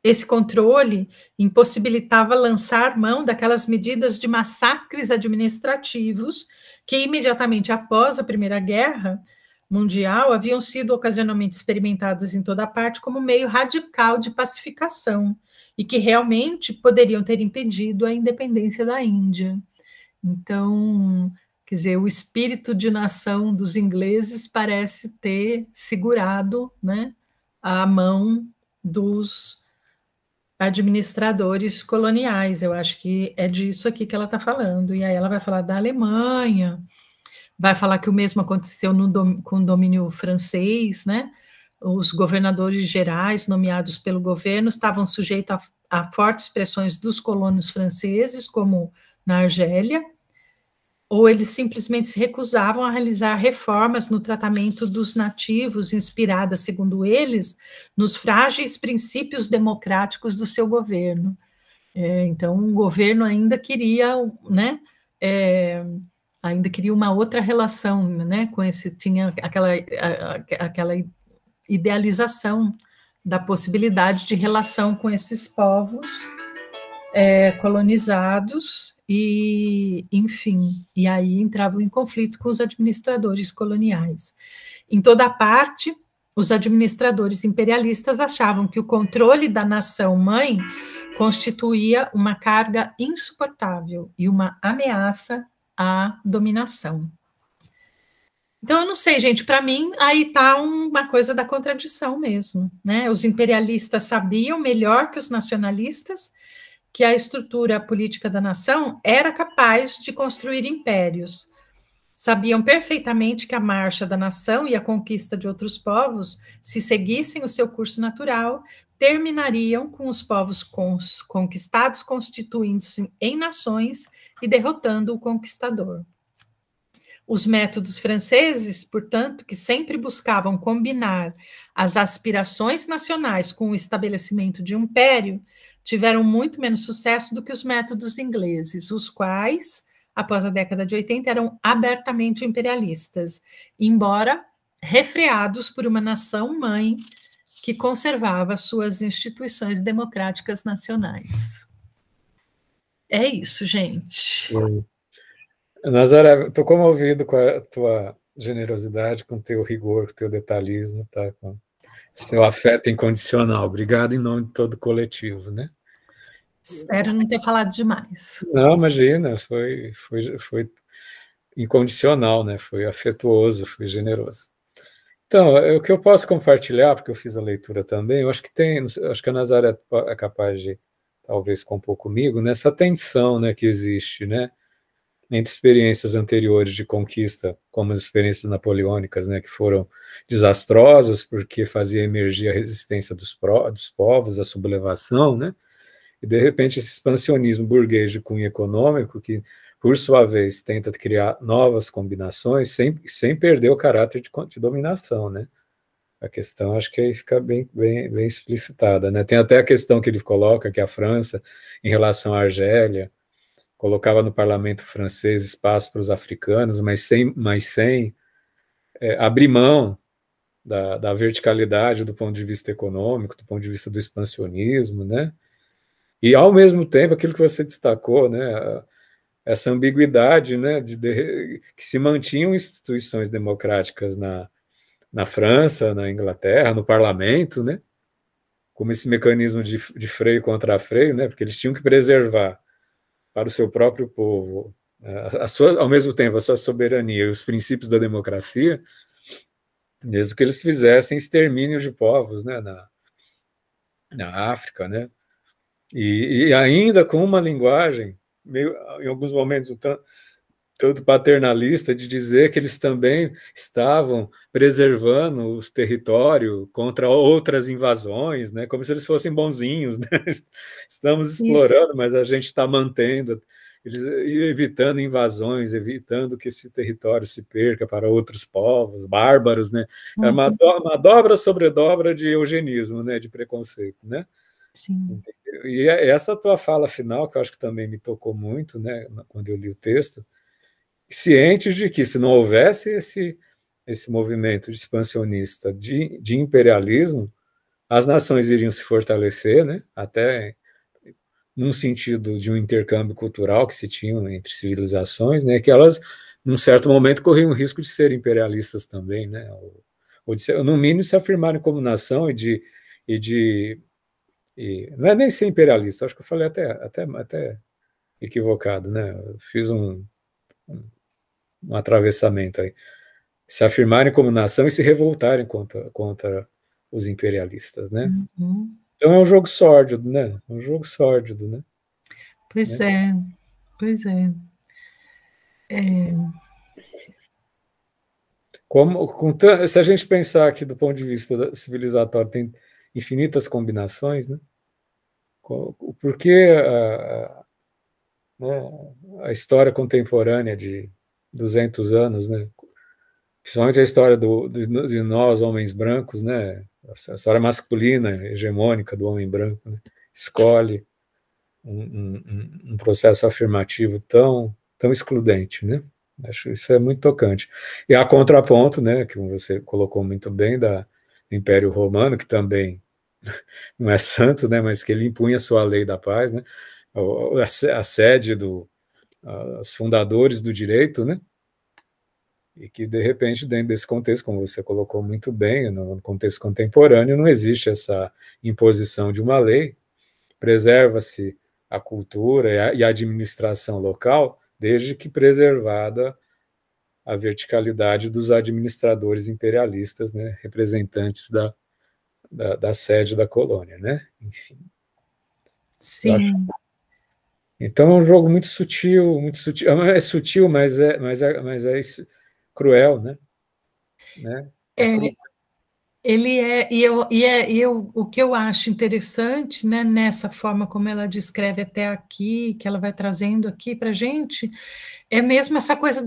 Esse controle impossibilitava lançar mão daquelas medidas de massacres administrativos que, imediatamente após a Primeira Guerra Mundial, haviam sido ocasionalmente experimentadas em toda parte como meio radical de pacificação e que realmente poderiam ter impedido a independência da Índia. Então, quer dizer, o espírito de nação dos ingleses parece ter segurado, né, a mão dos administradores coloniais. Eu acho que é disso aqui que ela está falando. E aí ela vai falar da Alemanha, vai falar que o mesmo aconteceu com o domínio francês, né? Os governadores gerais nomeados pelo governo estavam sujeitos a fortes pressões dos colonos franceses, como na Argélia, ou eles simplesmente se recusavam a realizar reformas no tratamento dos nativos, inspiradas, segundo eles, nos frágeis princípios democráticos do seu governo. Então, o governo ainda queria, né, ainda queria uma outra relação, né, com tinha aquela idealização da possibilidade de relação com esses povos colonizados e, enfim, e aí entravam em conflito com os administradores coloniais. Em toda parte, os administradores imperialistas achavam que o controle da nação-mãe constituía uma carga insuportável e uma ameaça à dominação. Então, eu não sei, gente, para mim, aí está uma coisa da contradição mesmo, né? Os imperialistas sabiam melhor que os nacionalistas que a estrutura política da nação era capaz de construir impérios. Sabiam perfeitamente que a marcha da nação e a conquista de outros povos, se seguissem o seu curso natural, terminariam com os povos conquistados constituindo-se em nações e derrotando o conquistador. Os métodos franceses, portanto, que sempre buscavam combinar as aspirações nacionais com o estabelecimento de um império, tiveram muito menos sucesso do que os métodos ingleses, os quais, após a década de 80, eram abertamente imperialistas, embora refreados por uma nação-mãe que conservava suas instituições democráticas nacionais. É isso, gente. Nazaré, estou comovido com a tua generosidade, com o teu rigor, com o teu detalhismo, tá? Com seu afeto incondicional. Obrigado em nome de todo o coletivo, né? Espero não ter falado demais. Não, imagina, foi incondicional, né? Foi afetuoso, foi generoso. Então, o que eu posso compartilhar, porque eu fiz a leitura também, eu acho que a Nazaré é capaz de talvez compor comigo nessa tensão, né, que existe, né, entre experiências anteriores de conquista, como as experiências napoleônicas, né, que foram desastrosas porque fazia emergir a resistência dos povos, a sublevação, né, e de repente esse expansionismo burguês de cunho econômico que por sua vez, tenta criar novas combinações sem perder o caráter de dominação, né? A questão, acho que aí fica bem explicitada, né? Tem até a questão que ele coloca, que a França, em relação à Argélia, colocava no parlamento francês espaço para os africanos, mas sem abrir mão da verticalidade do ponto de vista econômico, do ponto de vista do expansionismo, né? E, ao mesmo tempo, aquilo que você destacou, né? Essa ambiguidade, né? Que se mantinham instituições democráticas na França, na Inglaterra, no parlamento, né? Como esse mecanismo de freio contra freio, né? Porque eles tinham que preservar para o seu próprio povo, ao mesmo tempo, a sua soberania e os princípios da democracia, mesmo que eles fizessem extermínio de povos, né? Na África, né? E ainda com uma linguagem, meio, em alguns momentos, tanto paternalista, de dizer que eles também estavam preservando o território contra outras invasões, né? Como se eles fossem bonzinhos, né? Estamos Isso. explorando, mas a gente está mantendo, evitando invasões, evitando que esse território se perca para outros povos bárbaros, né? É Uhum. uma dobra sobre dobra de eugenismo, né? De preconceito, né? Sim. E essa tua fala final, que eu acho que também me tocou muito, né? Quando eu li o texto, cientes de que, se não houvesse esse movimento expansionista de imperialismo, as nações iriam se fortalecer, né? Até num sentido de um intercâmbio cultural que se tinha entre civilizações, né? Que elas, num certo momento, corriam o risco de serem imperialistas também, né? Ou de ser, no mínimo, se afirmarem como nação não é nem ser imperialista, acho que eu falei até equivocado, né? Eu fiz um atravessamento aí. Se afirmarem como nação e se revoltarem contra os imperialistas, né? Uhum. Então é um jogo sórdido, né? Um jogo sórdido, né? Pois é, pois é. Se a gente pensar aqui do ponto de vista civilizatório, tem infinitas combinações, né? Por que a história contemporânea de 200 anos, né? Principalmente a história de nós, homens brancos, né? A história masculina, hegemônica do homem branco, né? Escolhe um processo afirmativo tão excludente, né? Acho isso é muito tocante. E a contraponto, né, que você colocou muito bem, do Império Romano, que também não é santo, né, mas que ele impunha sua lei da paz, né? A sede os fundadores do direito, né? E que, de repente, dentro desse contexto, como você colocou muito bem, no contexto contemporâneo, não existe essa imposição de uma lei, preserva-se a cultura e a administração local, desde que preservada a verticalidade dos administradores imperialistas, né, representantes da sede da colônia, né? Enfim, eu acho. Sim. Então é um jogo muito sutil. É sutil, mas é cruel, né? É É, cru. ele é, o que eu acho interessante, né, nessa forma como ela descreve até aqui, que ela vai trazendo aqui para a gente, é mesmo essa coisa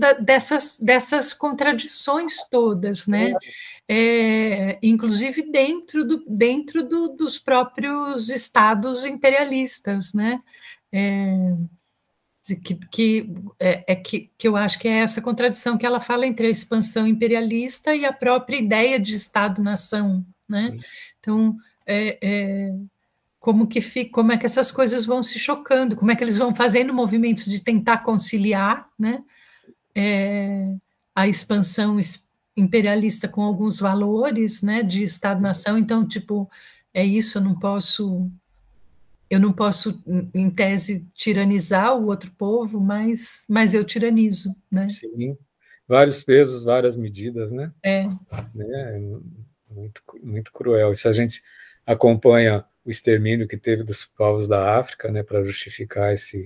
dessas contradições todas, né? Inclusive dos próprios estados imperialistas, né? É, que eu acho que é essa contradição que ela fala entre a expansão imperialista e a própria ideia de Estado-nação, né? Sim, Então, como é que essas coisas vão se chocando, como é que eles vão fazendo movimentos de tentar conciliar, né? A expansão imperialista com alguns valores, né, de Estado-nação. Então, tipo, é isso, eu não posso, em tese, tiranizar o outro povo, mas eu tiranizo, né? sim. Vários pesos, várias medidas, né? É, É muito cruel. E se a gente acompanha o extermínio que teve dos povos da África, né, para justificar essa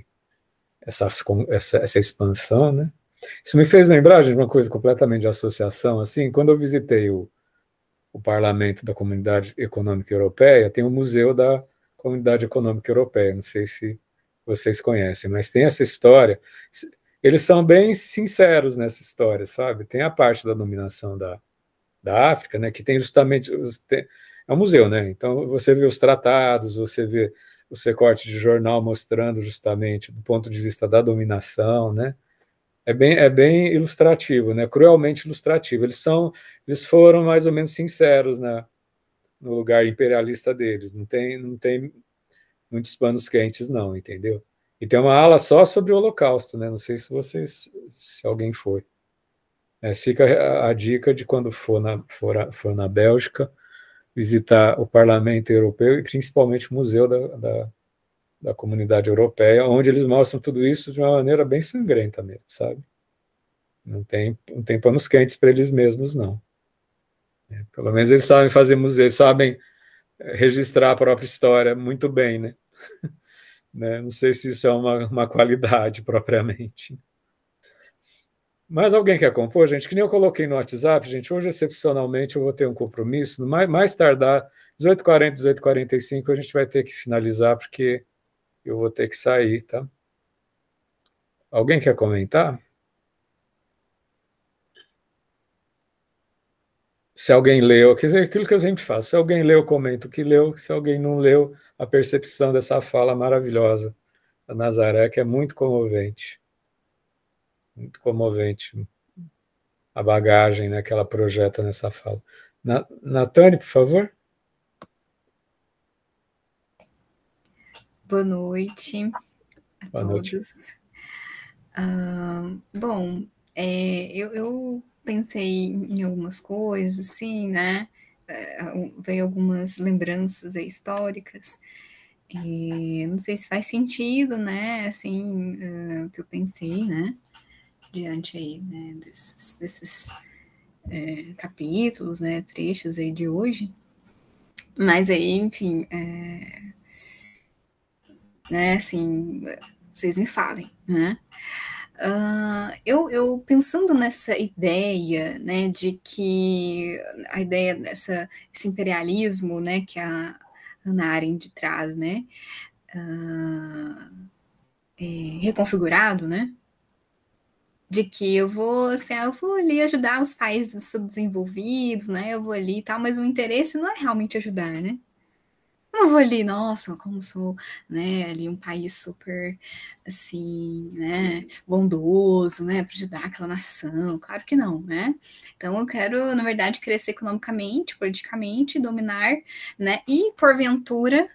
expansão, né? Isso me fez lembrar, gente, uma coisa completamente de associação. Assim, quando eu visitei o parlamento da Comunidade Econômica Europeia, tem o Museu da Comunidade Econômica Europeia. Não sei se vocês conhecem, mas tem essa história. eles são bem sinceros nessa história, sabe? Tem a parte da dominação da África, né, que tem justamente é um museu, né? Então você vê os tratados, você vê os recortes de jornal mostrando justamente do ponto de vista da dominação, né? É bem ilustrativo, né? Cruelmente ilustrativo. Eles foram mais ou menos sinceros, né? No lugar imperialista deles. Não tem muitos panos quentes, não, entendeu? E tem uma ala só sobre o Holocausto, né? Não sei se alguém foi. Fica a dica de quando for na Bélgica, visitar o Parlamento Europeu e principalmente o Museu da Comunidade Europeia, onde eles mostram tudo isso de uma maneira bem sangrenta mesmo, sabe? Não tem panos quentes para eles mesmos, não. Pelo menos eles sabem fazer museu, eles sabem registrar a própria história muito bem, né? Né? Não sei se isso é uma qualidade propriamente. Mas alguém quer compor, gente? Que nem eu coloquei no WhatsApp, gente, hoje excepcionalmente eu vou ter um compromisso, mais tardar, 18h40, 18h45, a gente vai ter que finalizar, porque eu vou ter que sair, tá? Alguém quer comentar? Se alguém leu, quer dizer, aquilo que eu sempre faço, se alguém leu, comenta o que leu, se alguém não leu, a percepção dessa fala maravilhosa da Nazaré, que é muito comovente a bagagem, né, que ela projeta nessa fala. Natane, por favor. Boa noite a Boa noite. todos. Bom, eu pensei em algumas coisas, assim, né? Veio algumas lembranças aí históricas. E não sei se faz sentido, né? Assim, o que eu pensei, né? Diante aí, né? Desses capítulos, né? Trechos aí de hoje. Mas aí, enfim, né? Assim, vocês me falem, né? Eu pensando nessa ideia, né, de que a ideia esse imperialismo, né, que a Hannah Arendt traz, né, reconfigurado, né, de que eu vou ali ajudar os países subdesenvolvidos, né, eu vou ali e tal, mas o interesse não é realmente ajudar, né, não vou ali, nossa, como sou, né, ali um país super, assim, né, bondoso, né, para ajudar aquela nação, claro que não, né? Então eu quero, na verdade, crescer economicamente, politicamente, dominar, né, e porventura,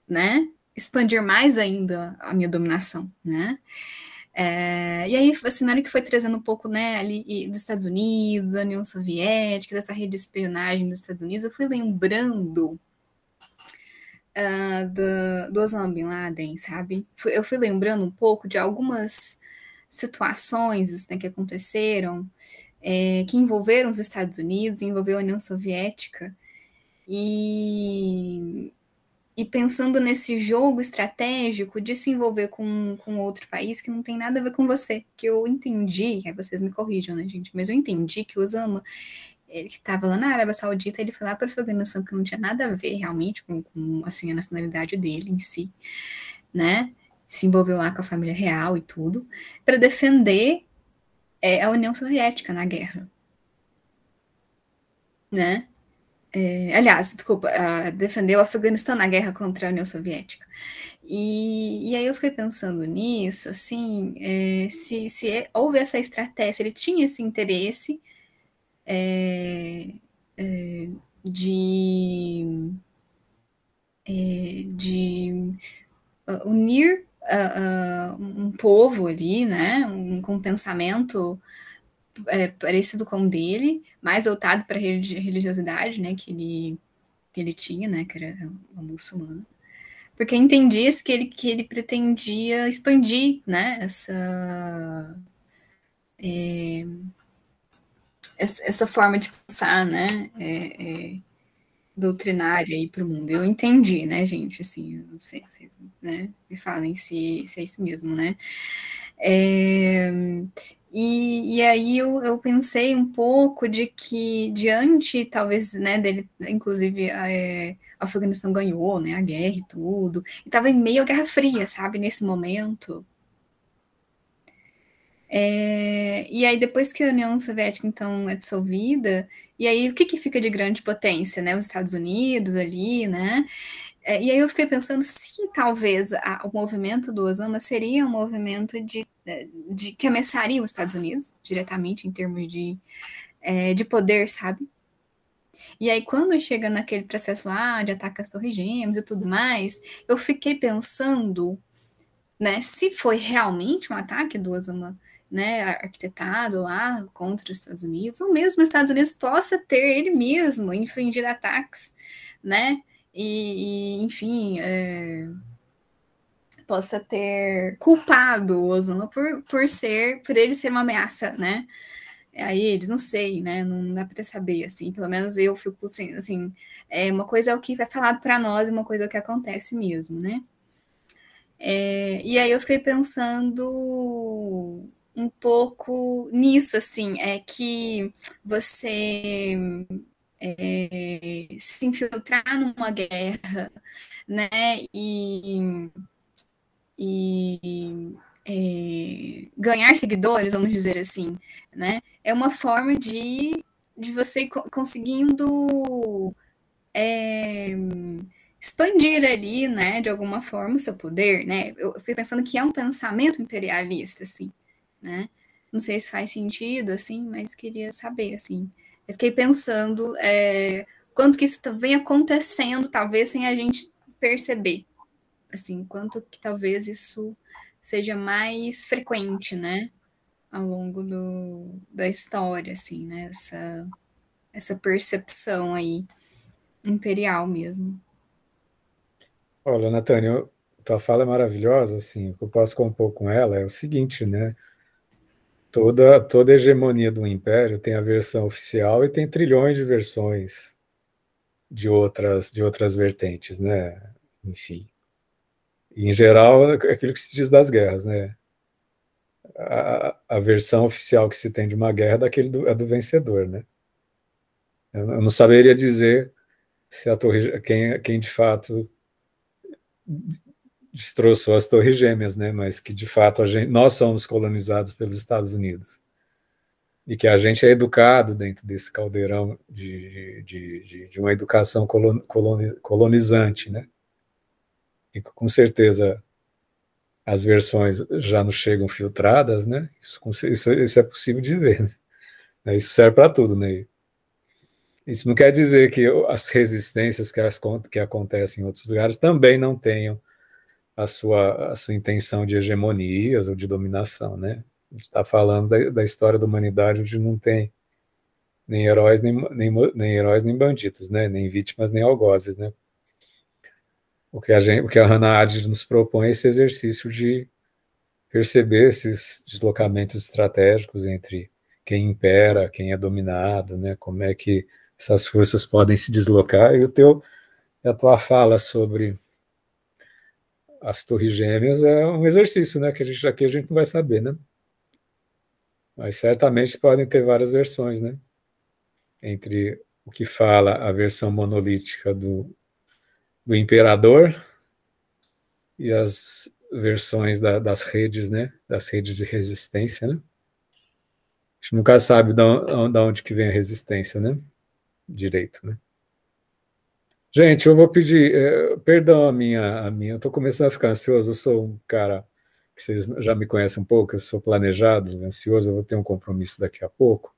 né, expandir mais ainda a minha dominação, né? E aí, assim, na hora que foi trazendo um pouco, né, ali dos Estados Unidos, da União Soviética, dessa rede de espionagem dos Estados Unidos, eu fui lembrando do Osama Bin Laden, sabe? Eu fui lembrando um pouco de algumas situações, né, que aconteceram, que envolveram os Estados Unidos, envolveu a União Soviética, e pensando nesse jogo estratégico de se envolver com outro país que não tem nada a ver com você, que eu entendi, aí vocês me corrijam, né, gente, mas eu entendi que o Osama, ele estava lá na Arábia Saudita, ele foi lá para o Afeganistão, que não tinha nada a ver realmente com assim, a nacionalidade dele em si, né? Se envolveu lá com a família real e tudo, para defender a União Soviética na guerra, né? Aliás, desculpa, defender o Afeganistão na guerra contra a União Soviética. E aí eu fiquei pensando nisso, assim, se houve essa estratégia, se ele tinha esse interesse de unir um povo ali, né, com um pensamento parecido com o dele, mais voltado para a religiosidade, né, que ele tinha, né, que era uma muçulmana, porque entendia-se que ele pretendia expandir, né, essa forma de pensar, né, doutrinária aí para o mundo. Eu entendi, né, gente? Assim, eu não sei, vocês, né, me falem se é isso mesmo, né? E aí eu pensei um pouco de que, diante, talvez, né, dele, inclusive, o Afeganistão ganhou, né, a guerra e tudo, e estava em meio à Guerra Fria, sabe, nesse momento. E aí, depois que a União Soviética, então, é dissolvida, e aí o que fica de grande potência, né? Os Estados Unidos ali, né? E aí eu fiquei pensando se talvez o movimento do Osama seria um movimento de que ameaçaria os Estados Unidos diretamente em termos de poder, sabe? E aí, quando chega naquele processo lá de ataque às Torres Gêmeas e tudo mais, eu fiquei pensando, né, se foi realmente um ataque do Osama, né, arquitetado lá contra os Estados Unidos, ou mesmo os Estados Unidos possa ter ele mesmo infligido ataques, né, enfim, possa ter culpado o Osama por ele ser uma ameaça, né, a eles, não sei, né, não dá para saber, assim, pelo menos eu fico assim, uma coisa é o que vai falado para nós e uma coisa é o que acontece mesmo, né. E aí eu fiquei pensando um pouco nisso, assim, que você se infiltrar numa guerra, né, e ganhar seguidores, vamos dizer assim, né, é uma forma de você conseguindo expandir ali, né, de alguma forma o seu poder, né? Eu fiquei pensando que é um pensamento imperialista, assim, né? Não sei se faz sentido, assim, mas queria saber, assim. Eu fiquei pensando quanto que isso vem acontecendo, talvez sem a gente perceber, assim, quanto que talvez isso seja mais frequente, né, ao longo da história, assim, né? Essa percepção aí imperial mesmo. Olha, Natânia, tua fala é maravilhosa, assim, o que eu posso compor com ela é o seguinte, né? Toda hegemonia do império tem a versão oficial e tem trilhões de versões de outras vertentes, né? Enfim. E, em geral, é aquilo que se diz das guerras, né? A versão oficial que se tem de uma guerra é do vencedor, né? Eu não saberia dizer se quem de fato destroçou as Torres Gêmeas, né? Mas que de fato nós somos colonizados pelos Estados Unidos e que a gente é educado dentro desse caldeirão de uma educação colonizante, né? E com certeza as versões já nos chegam filtradas, né? Isso é possível dizer, né? Isso serve para tudo, né? Isso não quer dizer que as resistências que acontecem em outros lugares também não tenham a sua intenção de hegemonias ou de dominação, né? A gente está falando da história da humanidade, onde não tem nem heróis, nem heróis, nem bandidos, né? Nem vítimas, nem algozes, né? O que a Hannah Arendt nos propõe é esse exercício de perceber esses deslocamentos estratégicos entre quem impera, quem é dominado, né? Como é que essas forças podem se deslocar. E a tua fala sobre as Torres Gêmeas é um exercício, né? Que aqui a gente não vai saber, né? Mas certamente podem ter várias versões, né? Entre o que fala a versão monolítica do imperador e as versões das redes, né? Das redes de resistência, né? A gente nunca sabe de onde que vem a resistência, né? Direito, né? Gente, eu vou pedir perdão eu estou começando a ficar ansioso, eu sou um cara que vocês já me conhecem um pouco, eu sou planejado, ansioso, eu vou ter um compromisso daqui a pouco.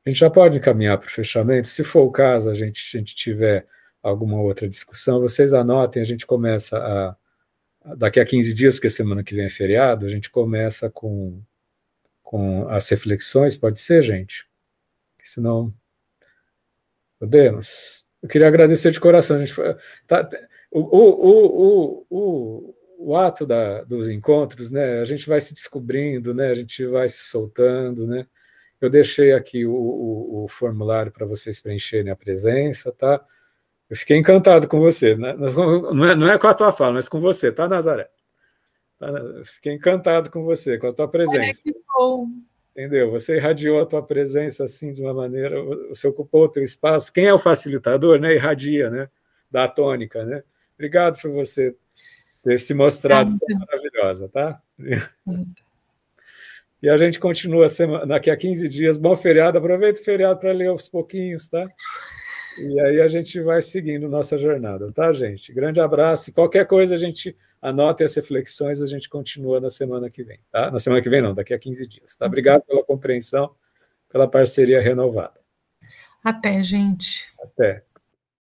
A gente já pode encaminhar para o fechamento, se for o caso, a gente tiver alguma outra discussão, vocês anotem, a gente começa daqui a 15 dias, porque semana que vem é feriado, a gente começa com as reflexões, pode ser, gente? Senão, podemos? Eu queria agradecer de coração. A gente tá, o ato dos encontros, né? A gente vai se descobrindo, né? A gente vai se soltando, né? Eu deixei aqui o formulário para vocês preencherem a presença, tá? Eu fiquei encantado com você, né? Não é com a tua fala, mas com você, tá, Nazaré? Fiquei encantado com você, com a tua presença. Que bom. Entendeu? Você irradiou a tua presença assim de uma maneira, você ocupou o teu espaço. Quem é o facilitador, né? Irradia, né? Dá a tônica, né? Obrigado por você ter se mostrado tão maravilhosa, tá? E a gente continua daqui a 15 dias. Bom feriado, aproveita o feriado para ler aos pouquinhos, tá? E aí a gente vai seguindo nossa jornada, tá, gente? Grande abraço. E qualquer coisa a gente anota as reflexões, a gente continua na semana que vem, tá? Na semana que vem não, daqui a 15 dias, tá? Obrigado pela compreensão, pela parceria renovada. Até, gente. Até.